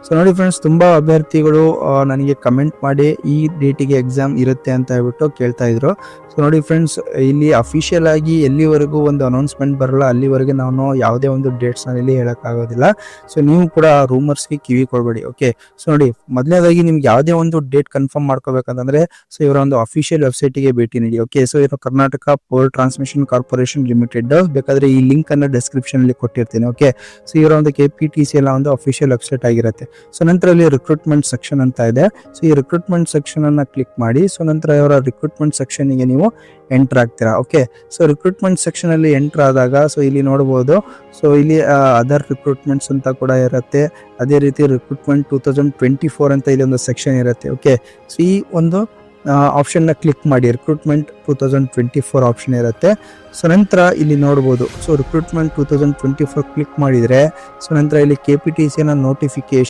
So ನೋಡಿ friends, ತುಂಬಾ ಅಭ್ಯರ್ಥಿಗಳು ನನಗೆ ಕಮೆಂಟ್ ಮಾಡಿ ಈ ಡೇಟಿಗೆ ಎಕ್ಸಾಮ್ ಇರುತ್ತೆ ಅಂತ ಹೇಳ್ಬಿಟ್ಟು ಕೇಳ್ತಾ ಇದ್ರು. ಸೊ ನೋಡಿ ಫ್ರೆಂಡ್ಸ್, ಇಲ್ಲಿ ಅಫಿಷಿಯಲ್ ಆಗಿ ಎಲ್ಲಿವರೆಗೂ ಒಂದು ಅನೌನ್ಸ್ಮೆಂಟ್ ಬರಲ್ಲ ಅಲ್ಲಿವರೆಗೆ ನಾನು ಯಾವುದೇ ಒಂದು ಡೇಟ್ಸ್ ಇಲ್ಲಿ ಹೇಳಕ್ಕಾಗೋದಿಲ್ಲ. ಸೊ ನೀವು ಕೂಡ ರೂಮರ್ಸ್ಗೆ ಕಿವಿ ಕೊಡಬೇಡಿ. ಓಕೆ, ಸೊ ನೋಡಿ, ಮೊದಲನೇದಾಗಿ ನಿಮ್ಗೆ ಯಾವುದೇ ಒಂದು ಡೇಟ್ ಕನ್ಫರ್ಮ್ ಮಾಡ್ಕೋಬೇಕಂತಂದ್ರೆ ಸೊ ಇವರ ಒಂದು ಅಫಿಷಿಯಲ್ ವೆಬ್ಸೈಟ್ಗೆ ಭೇಟಿ ನೀಡಿ. ಓಕೆ, ಸೊ ಇವರು Karnataka power transmission corporation limited, ಬೇಕಾದ್ರೆ ಈ ಲಿಂಕ್ ಅನ್ನ ಡಿಸ್ಕ್ರಿಪ್ಷನ್ ಅಲ್ಲಿ ಕೊಟ್ಟಿರ್ತೀನಿ. ಓಕೆ, ಸೊ ಇವರ ಒಂದು KPTC ಎಲ್ಲ ಒಂದು ಅಫಿಷಿಯಲ್ ವೆಬ್ಸೈಟ್ ಆಗಿರುತ್ತೆ. ಸೊ ನಂತರ ಇಲ್ಲಿ ರಿಕ್ರೂಟ್ಮೆಂಟ್ ಸೆಕ್ಷನ್ ಅಂತ ಇದೆ. ಸೊ ಈ ರಿಕ್ರೂಟ್ಮೆಂಟ್ ಸೆಕ್ಷನ್ ಅನ್ನ ಕ್ಲಿಕ್ ಮಾಡಿ. ಸೊ ನಂತರ ಇವರ ರಿಕ್ರೂಟ್ಮೆಂಟ್ ಸೆಕ್ಷನ್ ಗೆ ನೀವು ಎಂಟರ್ ಆಗ್ತೀರಾ. ಓಕೆ, ಸೊ ರಿಕ್ರೂಟ್ಮೆಂಟ್ ಸೆಕ್ಷನ್ ಅಲ್ಲಿ ಎಂಟರ್ ಆದಾಗ ಸೊ ಇಲ್ಲಿ ನೋಡಬಹುದು. ಸೊ ಇಲ್ಲಿ ಅದರ್ ರಿಕ್ರೂಟ್ಮೆಂಟ್ಸ್ ಅಂತ ಕೂಡ ಇರುತ್ತೆ. ಅದೇ ರೀತಿ ರಿಕ್ರೂಟ್ಮೆಂಟ್ 2024 ಅಂತ ಇಲ್ಲಿ ಒಂದು ಸೆಕ್ಷನ್ ಇರುತ್ತೆ. ಓಕೆ, ಸೊ ಈ ಒಂದು ಆಪ್ಷನ್ ನ ಕ್ಲಿಕ್ ಮಾಡಿ. ರಿಕ್ರೂಟ್ಮೆಂಟ್ 2024 ಆಪ್ಷನ್ ಇರುತ್ತೆ. ಸೊ ನಂತರ ಇಲ್ಲಿ ನೋಡಬಹುದು. ಸೊ ರಿಕ್ರೂಟ್ಮೆಂಟ್ 2024 ಕ್ಲಿಕ್ ಮಾಡಿದ್ರೆ ಸೊ ನಂತರ ಇಲ್ಲಿ KPTC ನ ನೋಟಿಫಿಕೇಶನ್